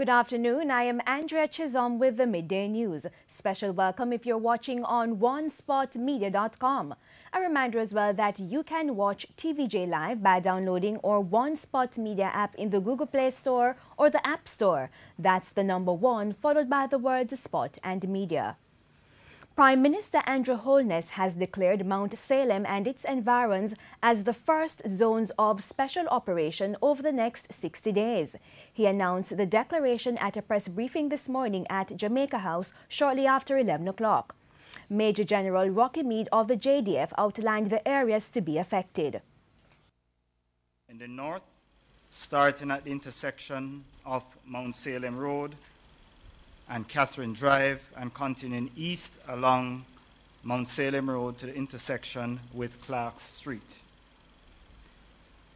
Good afternoon. I am Andrea Chisholm with the Midday News. Special welcome if you're watching on onespotmedia.com. A reminder as well that you can watch TVJ Live by downloading our One Spot Media app in the Google Play Store or the App Store. That's the number 1 followed by the words Spot and Media. Prime Minister Andrew Holness has declared Mount Salem and its environs as the first zones of special operation over the next 60 days. He announced the declaration at a press briefing this morning at Jamaica House shortly after 11 o'clock. Major General Rocky Meade of the JDF outlined the areas to be affected. In the north, starting at the intersection of Mount Salem Road and Catherine Drive and continuing east along Mount Salem Road to the intersection with Clark Street.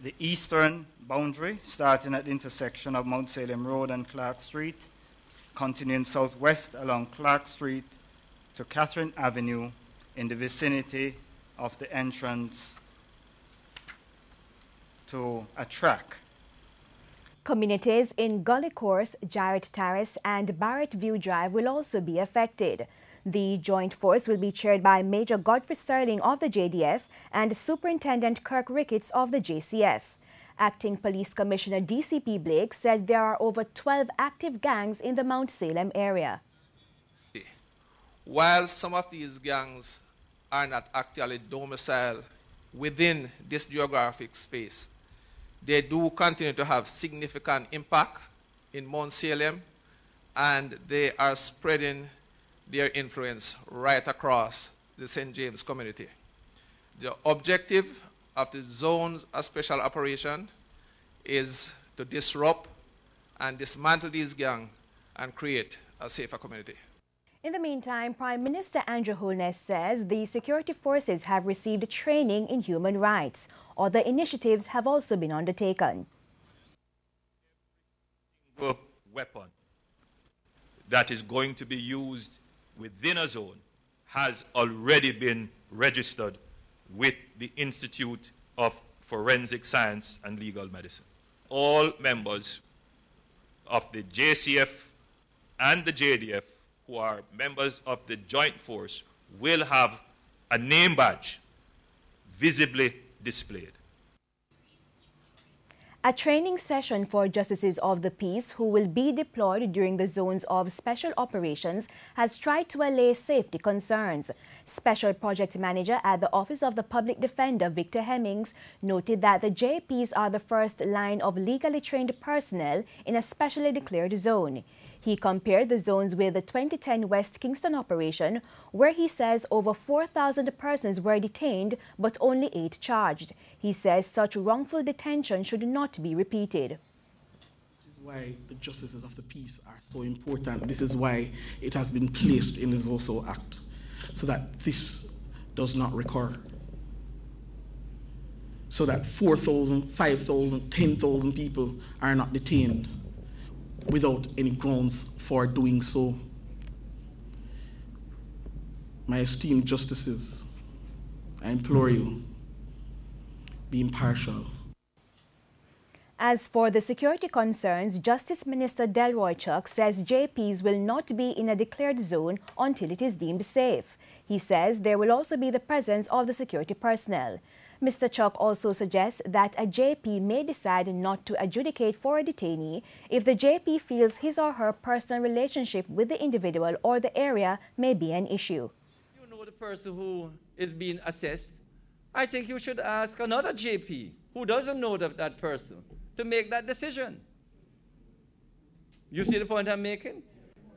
The eastern boundary, starting at the intersection of Mount Salem Road and Clark Street, continuing southwest along Clark Street to Catherine Avenue in the vicinity of the entrance to a track. Communities in Gully Course, Jarrett Terrace and Barrett View Drive will also be affected. The joint force will be chaired by Major Godfrey Sterling of the JDF and Superintendent Kirk Ricketts of the JCF. Acting Police Commissioner DCP Blake said there are over 12 active gangs in the Mount Salem area. While some of these gangs are not actually domiciled within this geographic space, they do continue to have significant impact in Mount Salem, and they are spreading their influence right across the St. James community. The objective of the zones of special operation is to disrupt and dismantle these gangs and create a safer community. In the meantime, Prime Minister Andrew Holness says the security forces have received training in human rights. Other initiatives have also been undertaken. Every weapon that is going to be used within a zone has already been registered with the Institute of Forensic Science and Legal Medicine. All members of the JCF and the JDF who are members of the joint force will have a name badge visibly displayed. A training session for justices of the peace who will be deployed during the zones of special operations has tried to allay safety concerns. Special Project Manager at the Office of the Public Defender, Victor Hemmings, noted that the JPs are the first line of legally trained personnel in a specially declared zone. He compared the zones with the 2010 West Kingston operation, where he says over 4,000 persons were detained but only 8 charged. He says such wrongful detention should not be repeated. This is why the justices of the peace are so important. This is why it has been placed in the ZOSO Act, so that this does not recur. So that 4,000, 5,000, 10,000 people are not detained without any grounds for doing so. My esteemed justices, I implore you, be impartial. As for the security concerns, Justice Minister DELROY says JPs will not be in a declared zone until it is deemed safe. He says there will also be the presence of the security personnel. Mr. Chuck also suggests that a JP may decide not to adjudicate for a detainee if the JP feels his or her personal relationship with the individual or the area may be an issue. You know the person who is being assessed. I think you should ask another JP who doesn't know that person to make that decision. You see the point I'm making?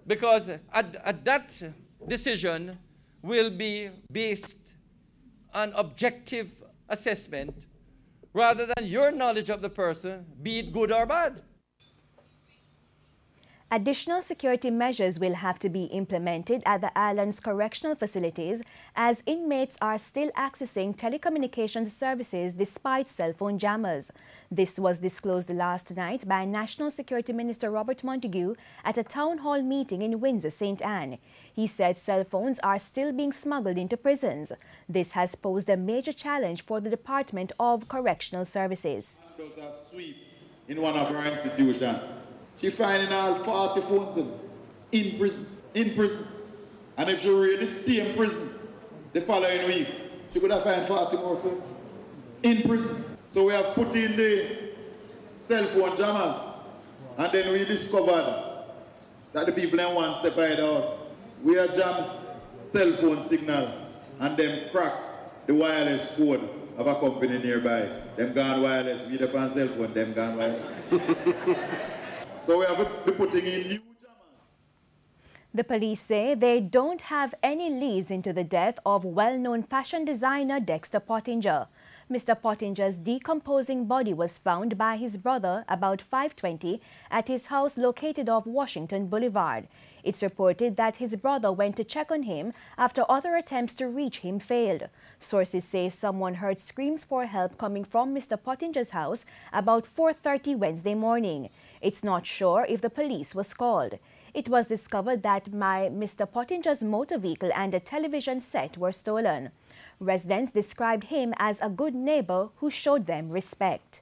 Because that decision will be based on objective assessment rather than your knowledge of the person, be it good or bad. Additional security measures will have to be implemented at the island's correctional facilities as inmates are still accessing telecommunications services despite cell phone jammers. This was disclosed last night by National Security Minister Robert Montague at a town hall meeting in Windsor, St. Anne. He said cell phones are still being smuggled into prisons. This has posed a major challenge for the Department of Correctional Services. In one of our institutions. She finding all 40 phones in prison. In prison. And if she read the same prison the following week, she could have found 40 more phones in prison. So we have put in the cell phone jammers, and then we discovered that the people in one step by the house, we have jammed cell phone signal and them crack the wireless code of a company nearby. Them gone wireless, we up on cell phone, them gone wireless. So we have been putting in new jammers. The police say they don't have any leads into the death of well-known fashion designer Dexter Pottinger. Mr. Pottinger's decomposing body was found by his brother about 5:20 at his house located off Washington Boulevard. It's reported that his brother went to check on him after other attempts to reach him failed. Sources say someone heard screams for help coming from Mr. Pottinger's house about 4:30 Wednesday morning. It's not sure if the police was called. It was discovered that Mr. Pottinger's motor vehicle and a television set were stolen. Residents described him as a good neighbor who showed them respect.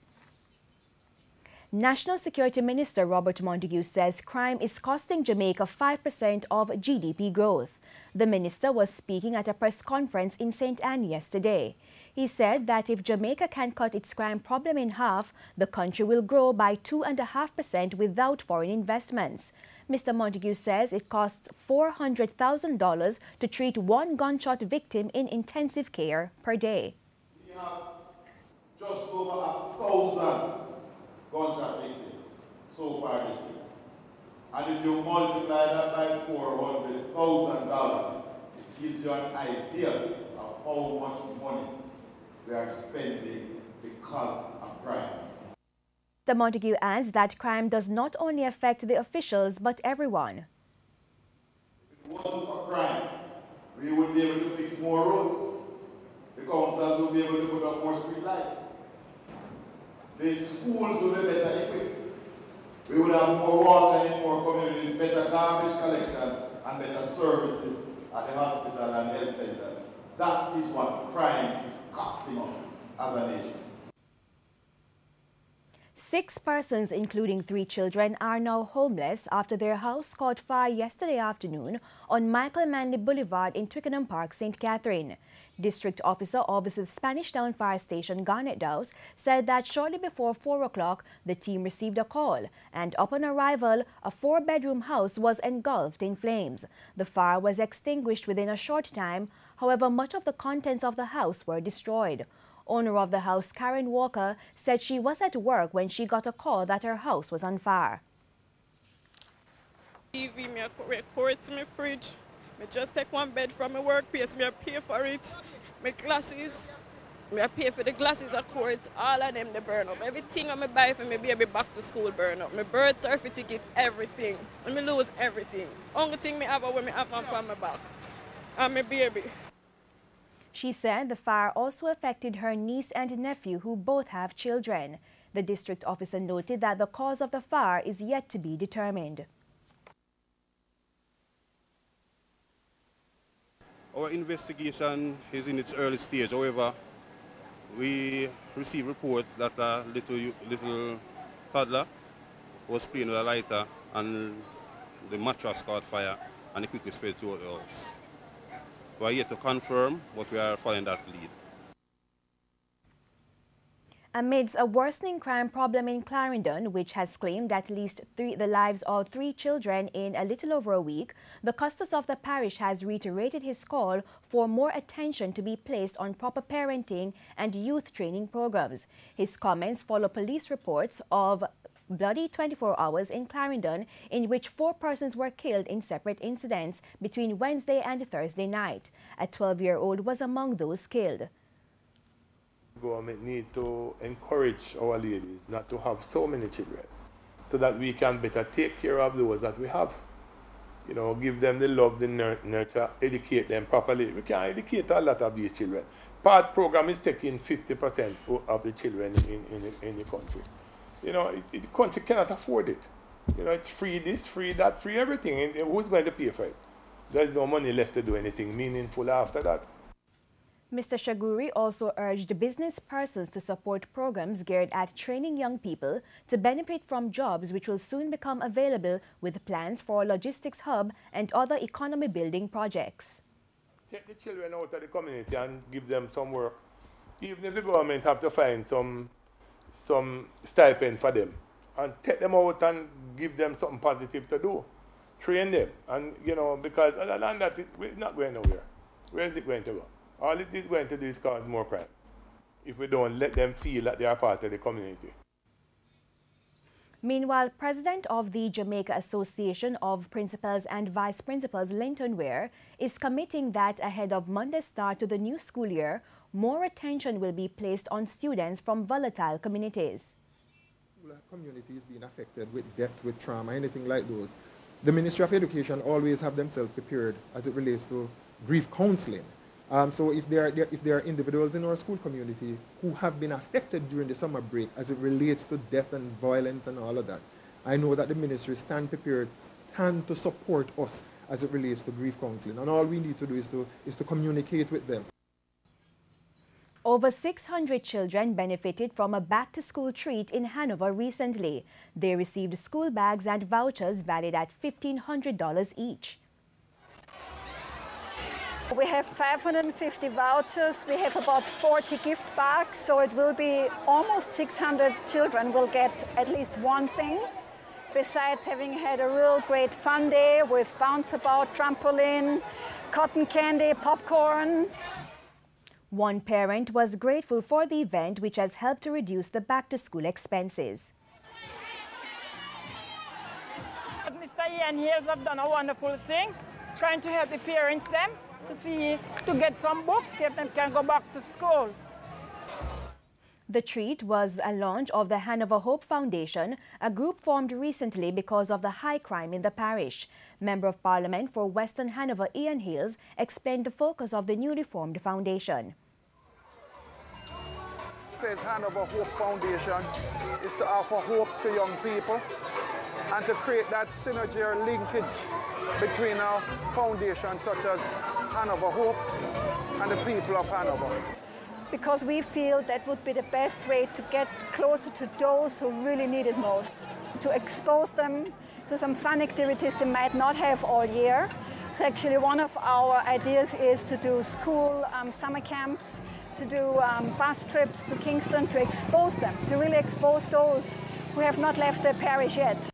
National Security Minister Robert Montague says crime is costing Jamaica 5% of GDP growth. The minister was speaking at a press conference in St. Anne yesterday. He said that if Jamaica can cut its crime problem in half, the country will grow by 2.5% without foreign investments. Mr. Montague says it costs $400,000 to treat one gunshot victim in intensive care per day. We have just over 1,000 gunshot victims so far this year. And if you multiply that by $400,000, it gives you an idea of how much money we are spending because of crime. Mr. Montague adds that crime does not only affect the officials but everyone. If it wasn't for crime, we would be able to fix more roads. The councils would be able to put up more street lights. The schools would be better equipped. We would have more water in more communities, better garbage collection, and better services at the hospital and health centers. That is what crime is costing us as a nation. 6 persons, including 3 children, are now homeless after their house caught fire yesterday afternoon on Michael Manley Boulevard in Twickenham Park, St. Catherine. District Officer of the Spanish Town Fire Station, Garnet Dowse, said that shortly before 4 o'clock, the team received a call, and upon arrival, a 4-bedroom house was engulfed in flames. The fire was extinguished within a short time. However, much of the contents of the house were destroyed. Owner of the house, Karen Walker, said she was at work when she got a call that her house was on fire. TV, me record to my fridge. Me just take one bed from my workplace. Me pay for it. My glasses. Me pay for the glasses at court. All of them they burn up. Everything I buy for my baby back to school burn up. My birth certificate, everything. And me lose everything. Only thing me have when me have on my back. And my baby. She said the fire also affected her niece and nephew, who both have children. The district officer noted that the cause of the fire is yet to be determined. Our investigation is in its early stage. However, we received reports that a little toddler was playing with a lighter and the mattress caught fire and it quickly spread throughout the house. We are yet to confirm, but we are following that lead. Amidst a worsening crime problem in Clarendon, which has claimed at least the lives of 3 children in a little over a week, the Custos of the parish has reiterated his call for more attention to be placed on proper parenting and youth training programs. His comments follow police reports of bloody 24 hours in Clarendon, in which 4 persons were killed in separate incidents between Wednesday and Thursday night. A 12-year-old was among those killed. The government need to encourage our ladies not to have so many children, so that we can better take care of those that we have. You know, give them the love, the nurture, educate them properly. We can't educate a lot of these children. PAD program is taking 50% of the children in the country. You know, the country cannot afford it. You know, it's free this, free that, free everything. And who's going to pay for it? There's no money left to do anything meaningful after that. Mr. Shaguri also urged business persons to support programs geared at training young people to benefit from jobs which will soon become available with plans for a logistics hub and other economy-building projects. Take the children out of the community and give them some work. Even if the government have to find some stipend for them, and take them out and give them something positive to do. Train them, and you know, because other than that, it's not going nowhere. Where is it going to go? All it is going to do is cause more crime if we don't let them feel that they are part of the community. Meanwhile, President of the Jamaica Association of Principals and Vice Principals, Linton Ware, is committing that ahead of Monday's start to the new school year, more attention will be placed on students from volatile communities. Communities being affected with death, with trauma, anything like those. The Ministry of Education always have themselves prepared as it relates to grief counseling. So if there are individuals in our school community who have been affected during the summer break as it relates to death and violence and all of that, I know that the ministry stand prepared, stand to support us as it relates to grief counseling. And all we need to do is to communicate with them. Over 600 children benefited from a back-to-school treat in Hanover recently. They received school bags and vouchers valued at $1,500 each. We have 550 vouchers, we have about 40 gift bags, so it will be almost 600 children will get at least one thing, besides having had a real great fun day with bounce about, trampoline, cotton candy, popcorn. One parent was grateful for the event, which has helped to reduce the back-to-school expenses. Mr. Ian Hayles have done a wonderful thing, trying to help the parents them to get some books so they can go back to school. The treat was a launch of the Hanover Hope Foundation, a group formed recently because of the high crime in the parish. Member of Parliament for Western Hanover, Ian Hayles, explained the focus of the newly formed foundation. Says Hanover Hope Foundation is to offer hope to young people and to create that synergy or linkage between our foundations such as Hanover Hope and the people of Hanover. Because we feel that would be the best way to get closer to those who really need it most, to expose them to some fun activities they might not have all year. So actually one of our ideas is to do school summer camps, to do bus trips to Kingston, to expose them, to really expose those who have not left their parish yet.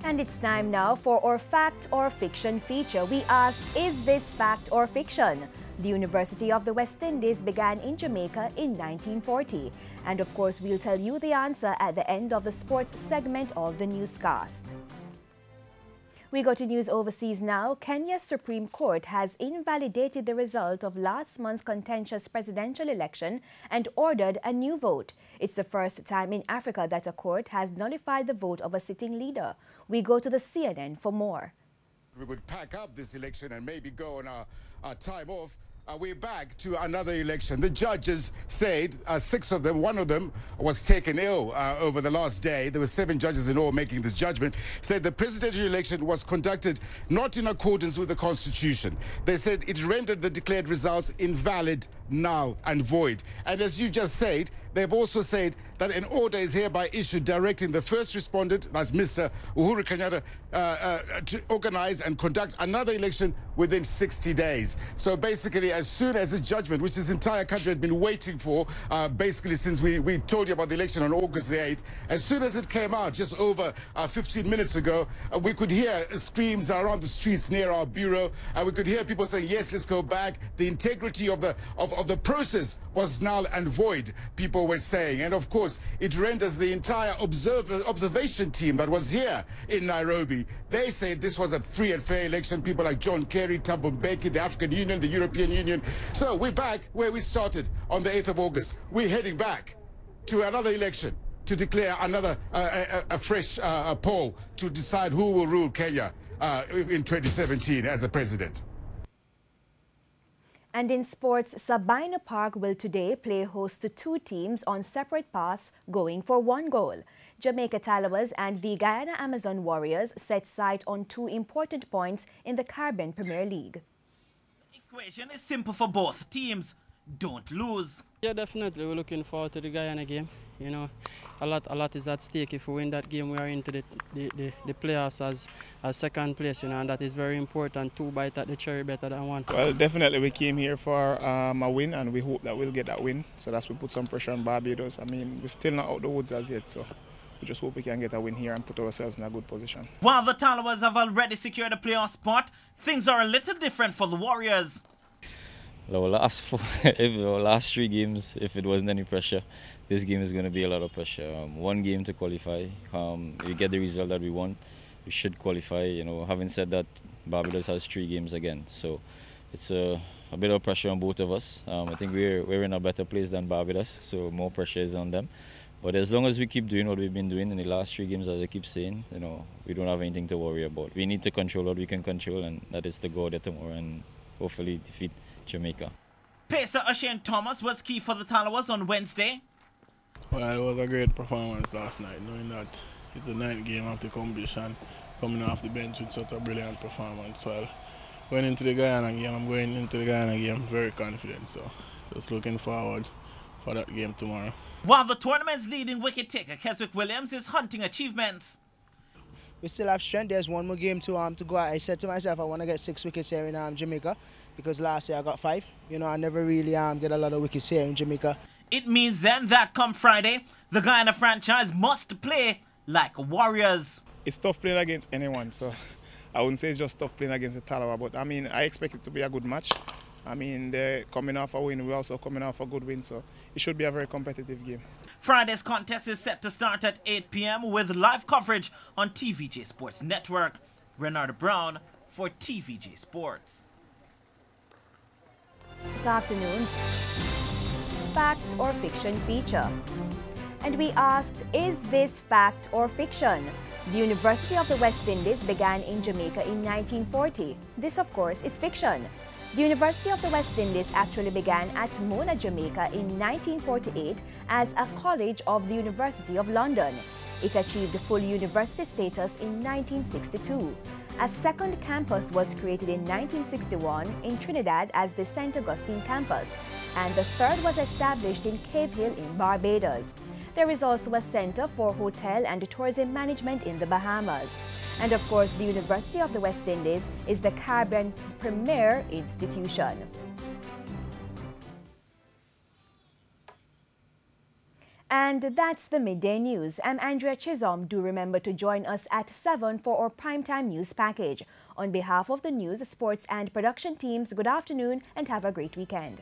And it's time now for our Fact or Fiction feature. We ask, is this fact or fiction? The University of the West Indies began in Jamaica in 1940. And of course, we'll tell you the answer at the end of the sports segment of the newscast. We go to news overseas now. Kenya's Supreme Court has invalidated the result of last month's contentious presidential election and ordered a new vote. It's the first time in Africa that a court has nullified the vote of a sitting leader. We go to the CNN for more. We would pack up this election and maybe go on our time off. We're back to another election. The judges said, 6 of them, one of them was taken ill over the last day. There were 7 judges in all making this judgment. Said the presidential election was conducted not in accordance with the Constitution. They said it rendered the declared results invalid, null and void. And as you just said, they've also said that an order is hereby issued directing the first respondent, that's Mr. Uhuru Kenyatta, to organize and conduct another election within 60 days. So basically, as soon as this judgment, which this entire country had been waiting for, basically since we told you about the election on August the 8th, as soon as it came out just over 15 minutes ago, we could hear screams around the streets near our bureau. We could hear people saying, yes, let's go back. The integrity of the process was null and void, people were saying. And of course, it renders the entire observation team that was here in Nairobi. They said this was a free and fair election. People like John Kerry, Thabo Mbeki, the African Union, the European Union. So we're back where we started on the 8th of August. We're heading back to another election to declare another a fresh poll to decide who will rule Kenya in 2017 as a president. And in sports, Sabina Park will today play host to two teams on separate paths going for one goal. Jamaica Tallawahs and the Guyana Amazon Warriors set sight on two important points in the Caribbean Premier League. The equation is simple for both teams. Don't lose. Yeah, definitely. We're looking forward to the Guyana game. You know, a lot is at stake. If we win that game, we are into the playoffs as second place, you know, and that is very important. Two bites at the cherry better than one. Well, definitely we came here for a win, and we hope that we'll get that win. So that's we put some pressure on Barbados. I mean, we're still not out the woods as yet, so we just hope we can get a win here and put ourselves in a good position. While the Tallowas have already secured a playoff spot, things are a little different for the Warriors. Last 3 games, if it wasn't any pressure, this game is going to be a lot of pressure. One game to qualify. We get the result that we want, we should qualify. You know, having said that, Barbados has 3 games again, so it's a bit of pressure on both of us. I think we're in a better place than Barbados, so more pressure is on them. But as long as we keep doing what we've been doing in the last 3 games, as I keep saying, you know, we don't have anything to worry about. We need to control what we can control, and that is to go there tomorrow and hopefully defeat Jamaica. Pacer OSHANE Thomas was key for the Tallowas on Wednesday. Well, it was a great performance last night, knowing that it's the 9th game of the competition, coming off the bench with such a brilliant performance. Well, going into the Guyana game, I'm going into the Guyana game very confident, so just looking forward for that game tomorrow. While the tournament's leading wicket taker, Keswick Williams, is hunting achievements. We still have strength. There's one more game to go. I said to myself, I want to get 6 wickets here in Jamaica, because last year I got 5. You know, I never really get a lot of wickets here in Jamaica. It means then that come Friday, the Guyana franchise must play like Warriors. It's tough playing against anyone, so I wouldn't say it's just tough playing against the Tallowa, but I mean, I expect it to be a good match. I mean, they're coming off a win, we're also coming off a good win, so it should be a very competitive game. Friday's contest is set to start at 8 p.m. with live coverage on TVJ Sports Network. Renard Brown for TVJ Sports. This afternoon, fact or fiction feature. And we asked, is this fact or fiction? The University of the West Indies began in Jamaica in 1940. This, of course, is fiction. The University of the West Indies actually began at Mona, Jamaica in 1948 as a college of the University of London. It achieved full university status in 1962. A second campus was created in 1961 in Trinidad as the St. Augustine campus, and the third was established in Cave Hill in Barbados. There is also a center for hotel and tourism management in the Bahamas. And of course, the University of the West Indies is the Caribbean's premier institution. And that's the Midday News. I'm Andrea Chisholm. Do remember to join us at 7 for our primetime news package. On behalf of the news, sports and production teams, good afternoon and have a great weekend.